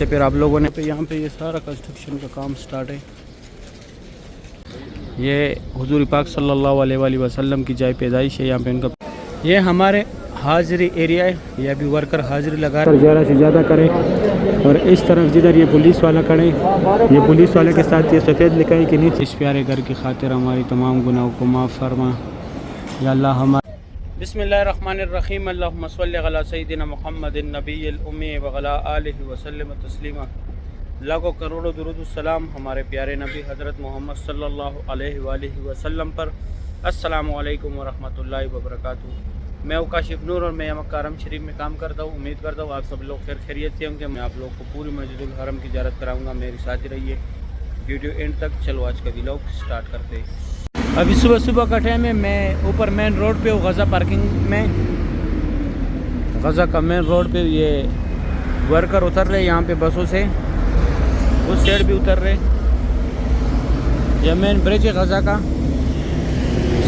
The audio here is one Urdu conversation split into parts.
سے پھر آپ لوگوں نے یہاں پہ یہ سارا کنسٹرکشن کا کام سٹارٹ ہے. یہ حضور پاک صلی اللہ علیہ وآلہ وسلم کی جائے پیدائش ہے. یہاں پہ ان کا یہ ہمارے حاضری ایریا ہے. یہ ابھی ورکر حاضری لگا کر زیادہ سے زیادہ کریں. اور اس طرف جدھر یہ پولیس والا کھڑے یہ پولیس والے کے ساتھ یہ سفید لکھا ہے کہ نیچے اس پیارے گھر کی خاطر ہماری تمام گناہوں کو معاف فرما یا اللہ. ہمارے بسم اللہ الرحمن الرحیم. اللہم صلی علی سیدنا محمد النبی الامی وعلی آلہ وسلم تسلیما. لاکھوں کروڑوں درود السلام ہمارے پیارے نبی حضرت محمد صلی اللہ علیہ وآلہ وسلم پر. السلام علیکم ورحمۃ اللہ وبرکاتہ. میں کاشف نور اور میں مکہ حرم شریف میں کام کرتا ہوں. امید کرتا ہوں آپ سب لوگ خیر خیریت سے ہوں گے. میں آپ لوگ کو پوری مسجد الحرم کی زیارت کراؤں گا. میری ساتھ رہیے ویڈیو اینڈ تک. چلو آج کا ولاگ سٹارٹ کرتے ہیں. ابھی صبح کا ٹائم ہے. میں اوپر مین روڈ پہ ہوں غزہ پارکنگ میں. غزہ کا مین روڈ پہ یہ ورکر اتر رہے یہاں پہ بسوں سے. اس سائڈ بھی اتر رہے. یہ مین برج ہے غزہ کا.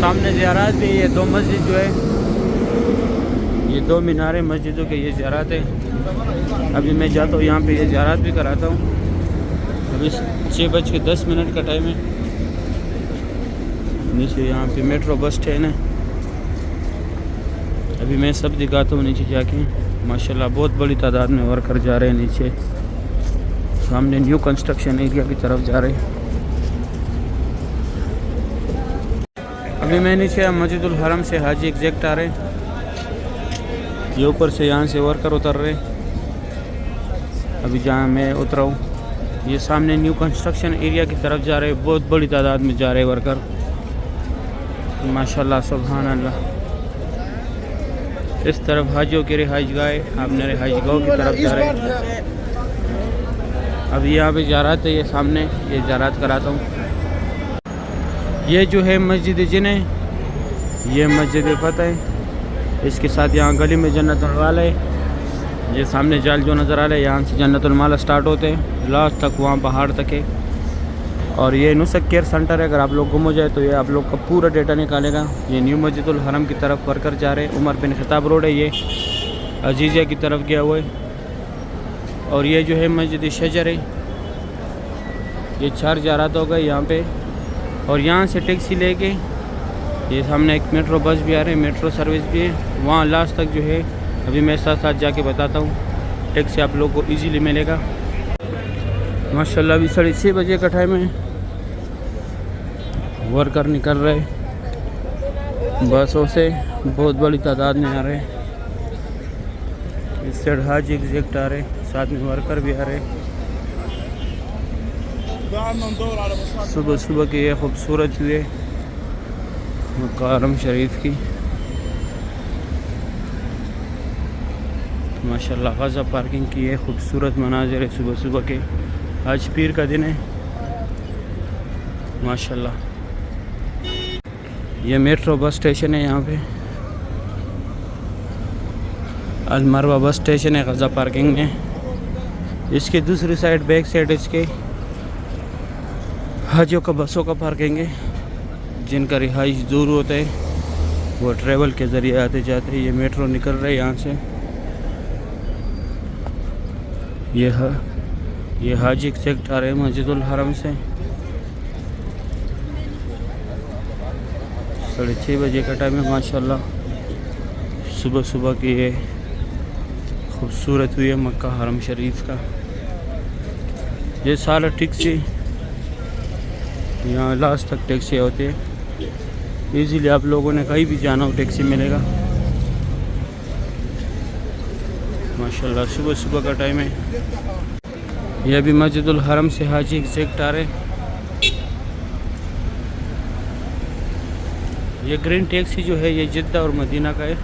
سامنے زیارات بھی. یہ دو مسجد جو ہے یہ دو میناریں مسجدوں کے یہ زیارات ہے. ابھی میں جاتا ہوں یہاں پہ یہ زیارات بھی کراتا ہوں. ابھی 6:10 کا ٹائم ہے. نیچے یہاں پہ میٹرو بس اسٹینڈ ہے. ابھی میں سب دکھاتا ہوں نیچے جا کے. ماشاءاللہ بہت بڑی تعداد میں ورکر جا رہے ہیں نیچے. سامنے نیو کنسٹرکشن ایریا کی طرف جا رہے ہیں. ابھی میں نیچے مسجد الحرم سے حاجی ایگزیکٹ آ رہے ہیں. یہ اوپر سے یہاں سے ورکر اتر رہے. ابھی جہاں میں اترا ہوں یہ سامنے نیو کنسٹرکشن ایریا کی طرف جا رہے. بہت بڑی تعداد میں جا رہے ورکر. ماشاءاللہ سبحان اللہ. اس طرف حاجیوں کی رہائش گاہ ہے. آپ نے رہائش گاہوں کی طرف جا رہے ہیں. ابھی یہاں پہ زیارات ہے. یہ سامنے یہ زیارات کراتا ہوں. یہ جو ہے مسجد جن ہے. یہ مسجد فتح ہے. اس کے ساتھ یہاں گلی میں جنت المال ہے. یہ سامنے جال جو نظر آ رہا ہے یہاں سے جنت المال سٹارٹ ہوتے ہیں لاسٹ تک وہاں پہاڑ تک ہے. اور یہ نسک کیئر سنٹر ہے. اگر آپ لوگ گم ہو جائے تو یہ آپ لوگ کا پورا ڈیٹا نکالے گا. یہ نیو مسجد الحرم کی طرف ورکر جا رہے. عمر بن خطاب روڈ ہے. یہ عزیزیہ کی طرف گیا ہوا ہے. اور یہ جو ہے مسجد شجر ہے. یہ 4 زیارات ہو گئے یہاں پہ. اور یہاں سے ٹیکسی لے کے یہ سامنے ایک میٹرو بس بھی آ رہے ہیں. میٹرو سروس بھی ہے. وہاں لاسٹ تک جو ہے ابھی میں ساتھ جا کے بتاتا ہوں. ٹیکسی آپ لوگ کو ایزیلی ملے گا. ماشاءاللہ ابھی 6:30 بجے کا ٹائم ہے. ورکر نکل رہے بسوں سے. بہت بڑی تعداد میں آ رہے. اس سائڈ حاجی ایگزیکٹ آ رہے. ساتھ میں ورکر بھی آ رہے. صبح کی یہ خوبصورت ویو ہے مکہ حرم شریف کی. ماشاءاللہ غزہ پارکنگ کی یہ خوبصورت مناظر ہے صبح کے. آج پیر کا دن ہے. ماشاءاللہ یہ میٹرو بس اسٹیشن ہے. یہاں پہ المروہ بس اسٹیشن ہے غزہ پارکنگ میں. اس کے دوسری سائڈ بیک سائڈ اس کے حاجیوں کا بسوں کا پارکنگ ہے. جن کا رہائش دور ہوتا ہے وہ ٹریول کے ذریعے آتے جاتے. یہ میٹرو نکل رہا ہے یہاں سے. یہ حاجی ایگزیکٹ آ رہے ہیں مسجد الحرم سے. 6:30 بجے کا ٹائم ہے. ماشاءاللہ صبح کی یہ خوبصورت ہوئی ہے مکہ حرم شریف کا. یہ سارا ٹیکسی یہاں لاسٹ تک ٹیکسی ہوتے ہیں. ایزیلی آپ لوگوں نے کہیں بھی جانا ہو ٹیکسی ملے گا. ماشاءاللہ صبح کا ٹائم ہے. یہ ابھی مسجد الحرم سے حاجی ایگزیکٹ آ رہے. یہ گرین ٹیکسی جو ہے یہ جدہ اور مدینہ کا ہے.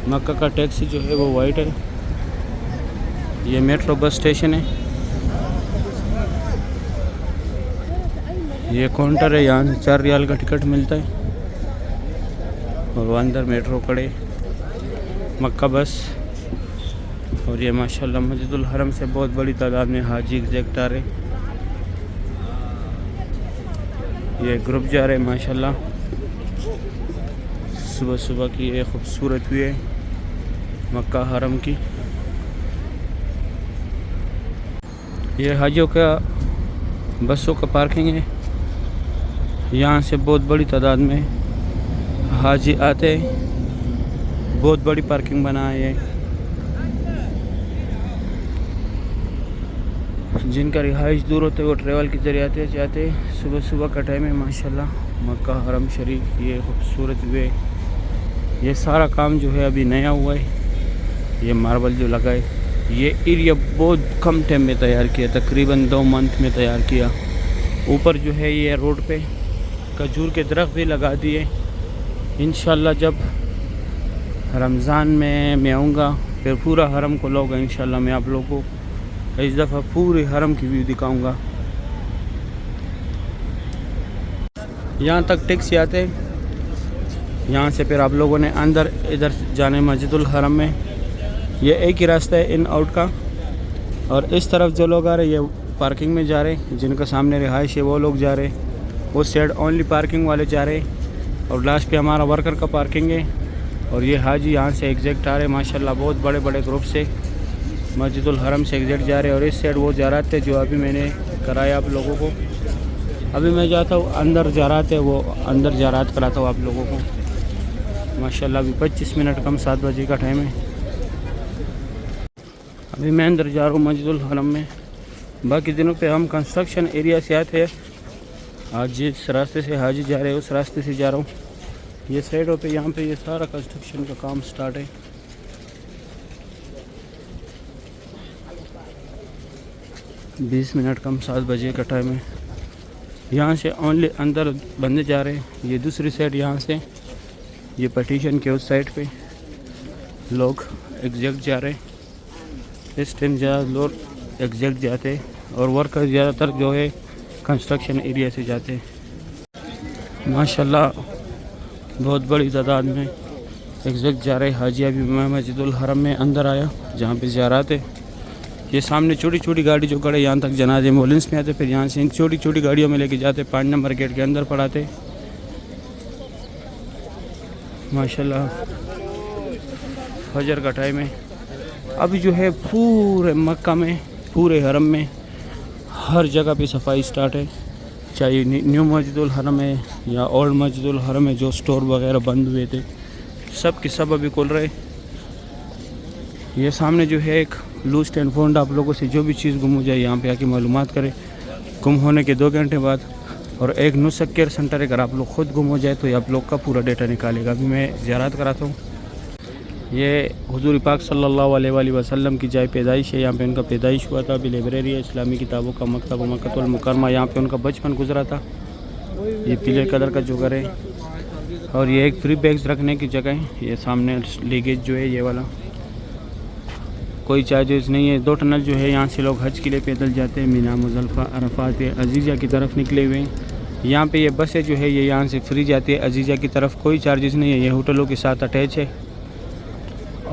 مکہ کا ٹیکسی جو ہے وہ وائٹ ہے. یہ میٹرو بس اسٹیشن ہے. یہ کاؤنٹر ہے. یہاں سے 4 ریال کا ٹکٹ ملتا ہے. اور وہ اندر میٹرو کھڑے مکہ بس. اور یہ ماشاءاللہ مسجد الحرم سے بہت بڑی تعداد میں حاجی ایگزیکٹ آ رہے. یہ گروپ جا رہے ماشاءاللہ. صبح کی یہ خوبصورت ویو ہے مکہ حرم کی. یہ حاجیوں کا بسوں کا پارکنگ ہے. یہاں سے بہت بڑی تعداد میں حاجی آتے ہیں. بہت بڑی پارکنگ بنا ہے. جن کا رہائش دور ہوتے وہ ٹریول کے ذریعے آتے جاتے. صبح صبح کا ٹائم ہے ماشاءاللہ. مکہ حرم شریف یہ خوبصورت وے. یہ سارا کام جو ہے ابھی نیا ہوا ہے. یہ ماربل جو لگا ہے یہ ایریا بہت کم ٹائم میں تیار کیا. تقریباً 2 منتھ میں تیار کیا. اوپر جو ہے یہ روڈ پہ کھجور کے درخت بھی لگا دیے. انشاءاللہ جب رمضان میں آؤں گا پھر پورا حرم کو لوگا. انشاءاللہ میں آپ لوگوں کو اس دفعہ پورے حرم کی ویو دکھاؤں گا. یہاں تک ٹیکسی آتے ہیں. یہاں سے پھر آپ لوگوں نے اندر ادھر جانے مسجد الحرم میں. یہ ایک ہی راستہ ہے ان آؤٹ کا. اور اس طرف جو لوگ آ رہے یہ پارکنگ میں جا رہے ہیں. جن کا سامنے رہائش ہے وہ لوگ جا رہے ہیں. وہ سائڈ اونلی پارکنگ والے جا رہے ہیں. اور لاسٹ پہ ہمارا ورکر کا پارکنگ ہے. اور یہ حاجی یہاں سے ایگزیکٹ آ رہے ہیں ماشاءاللہ. بہت بڑے بڑے گروپ سے مسجد الحرم سے ایگزیکٹ جا رہے ہیں. اور اس سائڈ وہ زیارت تھے جو ابھی میں نے کرایا آپ لوگوں کو. ابھی میں جاتا ہوں اندر زیارت ہے وہ اندر زیارت کراتا ہوں آپ لوگوں کو ماشاءاللہ. ابھی 25 منٹ کم 7 بجے کا ٹائم ہے. ابھی میں اندر جا رہا ہوں مسجد الحرم میں. باقی دنوں پہ ہم کنسٹرکشن ایریا سے آتے ہیں. آج جس راستے سے حاجی جا رہے ہیں اس راستے سے جا رہا ہوں. یہ سائڈوں پہ یہاں پہ یہ سارا کنسٹرکشن کا کام سٹارٹ ہے. بیس منٹ کم 7 بجے کا ٹائم ہے. یہاں سے اونلی اندر بندے جا رہے ہیں. یہ دوسری سائڈ یہاں سے یہ پٹیشن کے اس سائڈ پہ لوگ ایگزیکٹ جا رہے ہیں. اس ٹائم زیادہ لوگ ایگزیکٹ جاتے اور ورکر زیادہ تر جو ہے کنسٹرکشن ایریا سے جاتے ہیں ماشاءاللہ. بہت بڑی تعداد میں ایگزیکٹ جا رہے حاجی. ابھی میں مسجد الحرم میں اندر آیا جہاں پہ زیارت ہے. یہ سامنے چھوٹی چھوٹی گاڑی جو کھڑے یہاں تک جنازے ایمبولینس میں آتے. پھر یہاں سے ان چھوٹی چھوٹی گاڑیوں میں لے کے جاتے 5 نمبر گیٹ کے اندر پڑھاتے ماشاءاللہ. فجر کا ٹائم ہے. ابھی جو ہے پورے مکہ میں پورے حرم میں ہر جگہ پہ صفائی سٹارٹ ہے. چاہے نیو مسجد الحرم ہے یا اولڈ مسجد الحرم ہے. جو سٹور وغیرہ بند ہوئے تھے سب کے سب ابھی کھل رہے. یہ سامنے جو ہے ایک لوسٹ اینڈ فاؤنڈ. آپ لوگوں سے جو بھی چیز گم ہو جائے یہاں پہ آ کے معلومات کریں. گم ہونے کے 2 گھنٹے بعد. اور ایک نصرت کیئر سینٹر. اگر آپ لوگ خود گم ہو جائے تو یہ آپ لوگ کا پورا ڈیٹا نکالے گا. ابھی میں زیارت کراتا ہوں. یہ حضور پاک صلی اللہ علیہ وآلہ وسلم کی جائے پیدائش ہے. یہاں پہ ان کا پیدائش ہوا تھا. ابھی لائبریری ہے اسلامی کتابوں کا مکتب مکۃ المکرمہ. یہاں پہ ان کا بچپن گزرا تھا. یہ پیلے کلر کا جو گھر ہے. اور یہ ایک فری بیگز رکھنے کی جگہ ہے. یہ سامنے لیگیج جو ہے یہ والا کوئی چارجز نہیں ہے. 2 ٹنل جو ہے یہاں سے لوگ حج کے لیے پیدل جاتے ہیں. مینا مزدلفہ عرفات عزیزہ کی طرف نکلے ہوئے ہیں. یہاں پہ یہ بسیں جو ہے یہ یہاں سے فری جاتی ہے عزیزہ کی طرف. کوئی چارجز نہیں ہے. یہ ہوٹلوں کے ساتھ اٹیچ ہے.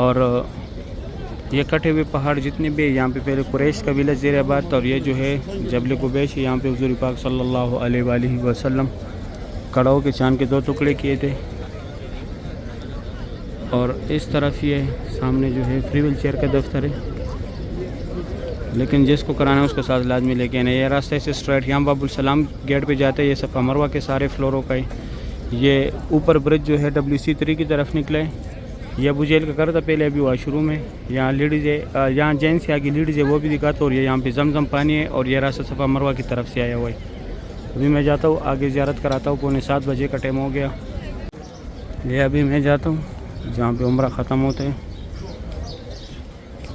اور یہ کٹے ہوئے پہاڑ جتنے بھی یہاں پہ پہلے قریش کا ولیج زیر آباد تھا. اور یہ جو ہے جبل قبیش. یہاں پہ حضور پاک صلی اللہ علیہ وآلہ وسلم کڑاؤ کے چاند کے 2 ٹکڑے کیے تھے. اور اس طرف یہ سامنے جو ہے فری ویل چیئر کا دفتر ہے. لیکن جس کو کرانا ہے اس کو ساتھ لازمی لے کے آنا. یہ راستہ سے اسٹریٹ یہاں باب السلام گیٹ پہ جاتا ہے. یہ صفا مروہ کے سارے فلوروں کا ہے. یہ اوپر برج جو ہے WC3 کی طرف نکلے. یہ ابو جہل کا گھر تھا پہلے. ابھی واش روم ہے. یہاں لیڈیز ہے. یہاں جینٹس آگے لیڈیز ہے وہ بھی دکھاتا. اور یہ یہاں پہ زمزم پانی ہے. اور یہ راستہ صفا مروہ کی طرف سے آیا ہوا ہے. ابھی میں جاتا ہوں آگے زیارت کراتا ہوں. 6:45 بجے کا ٹائم ہو گیا. یہ ابھی میں جاتا ہوں جہاں پہ عمرہ ختم ہوتے ہیں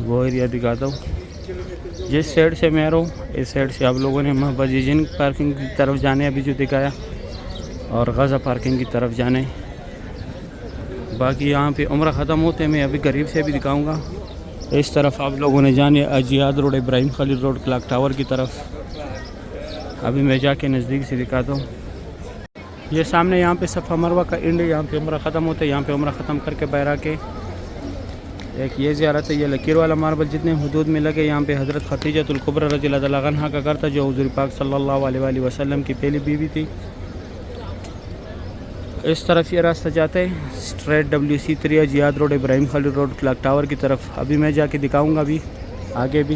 وہ ایریا دکھاتا ہوں. جس سائڈ سے میں رہا ہوں اس سائڈ سے آپ لوگوں نے محبجین پارکنگ کی طرف جانے ابھی جو دکھایا. اور غزہ پارکنگ کی طرف جانے. باقی یہاں پہ عمرہ ختم ہوتے ہیں میں ابھی قریب سے بھی دکھاؤں گا. اس طرف آپ لوگوں نے جانے اجیاد روڈ ابراہیم خلیل روڈ کلاک ٹاور کی طرف. ابھی میں جا کے نزدیک سے دکھاتا ہوں. یہ سامنے یہاں پہ صفا مروہ کا اینڈ ہے. یہاں پہ عمرہ ختم ہوتا ہے. یہاں پہ عمرہ ختم کر کے باہر آ کے ایک یہ زیارت ہے. یہ لکیر والا ماربل جتنے حدود میں لگے. یہاں پہ حضرت خدیجہ الکبریٰ رضی اللہ تعالیٰ عنہا کا گھر تھا جو حضور پاک صلی اللہ علیہ وآلہ وسلم کی پہلی بیوی تھی. اس طرف یہ راستہ جاتا ہے اسٹریٹ WC3 اجیاد روڈ ابراہیم خلیل روڈ کلاک ٹاور کی طرف. ابھی میں جا کے دکھاؤں گا ابھی آگے بھی.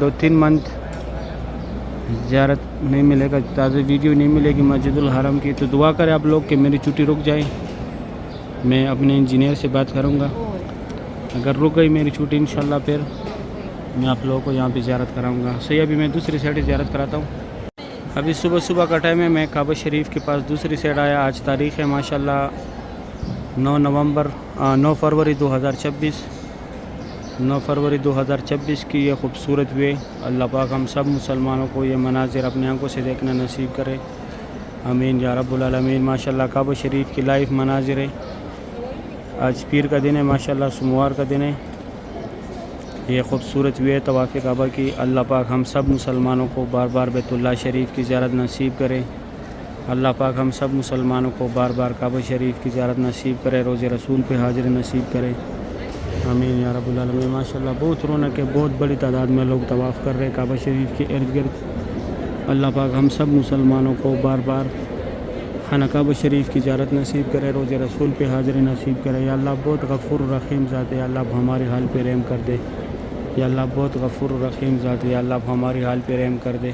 2-3 منتھ زیارت نہیں ملے گا، تازہ ویڈیو نہیں ملے گی مسجد الحرم کی، تو دعا کریں آپ لوگ کہ میری چھٹی رک جائے. میں اپنے انجینئر سے بات کروں گا، اگر رک گئی میری چھٹی انشاءاللہ پھر میں آپ لوگوں کو یہاں پہ زیارت کراؤں گا. صحیح، ابھی میں دوسری سائڈ زیارت کراتا ہوں. ابھی صبح کا ٹائم ہے، میں کعبہ شریف کے پاس دوسری سائڈ آیا. آج تاریخ ہے ماشاءاللہ 9 فروری 2026. 9 فروری 2026 کی یہ خوبصورت وے. اللہ پاک ہم سب مسلمانوں کو یہ مناظر اپنے آنکھوں سے دیکھنا نصیب کرے، آمین یا رب العالمین. ماشاءاللہ کعبہ شریف کی لائیو مناظر ہے. آج پیر کا دن ہے ماشاءاللہ، سوموار کا دن ہے. یہ خوبصورت وے طواف کعبہ کی. اللہ پاک ہم سب مسلمانوں کو بار بار بیت اللہ شریف کی زیارت نصیب کرے. اللہ پاک ہم سب مسلمانوں کو بار بار کعبہ شریف کی زیارت نصیب کرے، روز رسول پہ حاضری نصیب کرے، آمین یا رب العالمین. ماشاءاللہ بہت رونق ہے، بہت بڑی تعداد میں لوگ طواف کر رہے ہیں کعبہ شریف کے ارد گرد. اللہ پاک ہم سب مسلمانوں کو بار بار خانہ کعبہ شریف کی زیارت نصیب کرے، روز رسول پہ حاضری نصیب کرے. یا اللہ بہت غفور رحیم ذات ہے، یا اللہ ہمارے حال پہ رحم کر دے. یا اللہ بہت غفور رحیم ذات ہے، یا اللہ ہماری حال پہ رحم کر دے.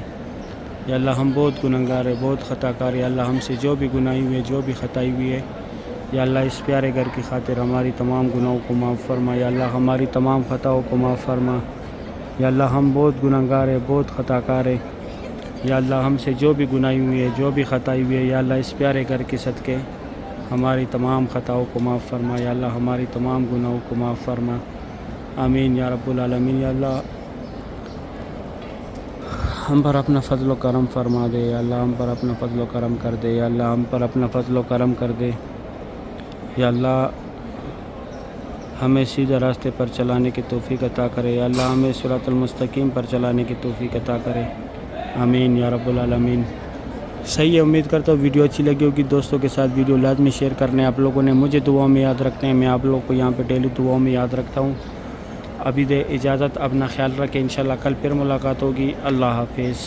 یا اللہ ہم بہت گنہگار ہیں، بہت خطا کار ہیں. یا اللہ ہم سے جو بھی گناہی ہوئی ہے، جو بھی خطائی ہوئی ہے، یا اللہ اس پیارے گھر کی خاطر ہماری تمام گناہوں کو معاف فرما. یا اللہ ہماری تمام خطاؤں کو معاف فرما. یا اللہ ہم بہت گنہگار ہیں، بہت خطا کار ہیں. یا اللہ ہم سے جو بھی گناہی ہوئی ہے، جو بھی خطائی ہوئی ہے، یا اللہ اس پیارے گھر کے صدقے ہماری تمام خطاؤں کو معاف فرما. یا اللہ ہماری تمام گناہوں کو معاف فرما، آمین یا رب العالمین. یا اللہ ہم پر اپنا فضل و کرم فرما دے. یا اللہ ہم پر اپنا فضل و کرم کر دے. یا اللہ ہم پر اپنا فضل و کرم کر دے. یا اللہ ہمیں سیدھے راستے پر چلانے کی توفیق عطا کرے. یا اللہ ہمیں صراط المستقیم پر چلانے کی توفیق عطا کرے، آمین یا رب العالمین. صحیح ہے، امید کرتا ہوں ویڈیو اچھی لگی ہوگی. دوستوں کے ساتھ ویڈیو لازمی شیئر کرنے. آپ لوگوں نے مجھے دعاؤں میں یاد رکھتے ہیں، میں آپ لوگوں کو یہاں پہ ڈیلی دعاؤں میں یاد رکھتا ہوں. ابھی دے اجازت، اپنا خیال رکھیں. انشاءاللہ کل پھر ملاقات ہوگی. اللہ حافظ.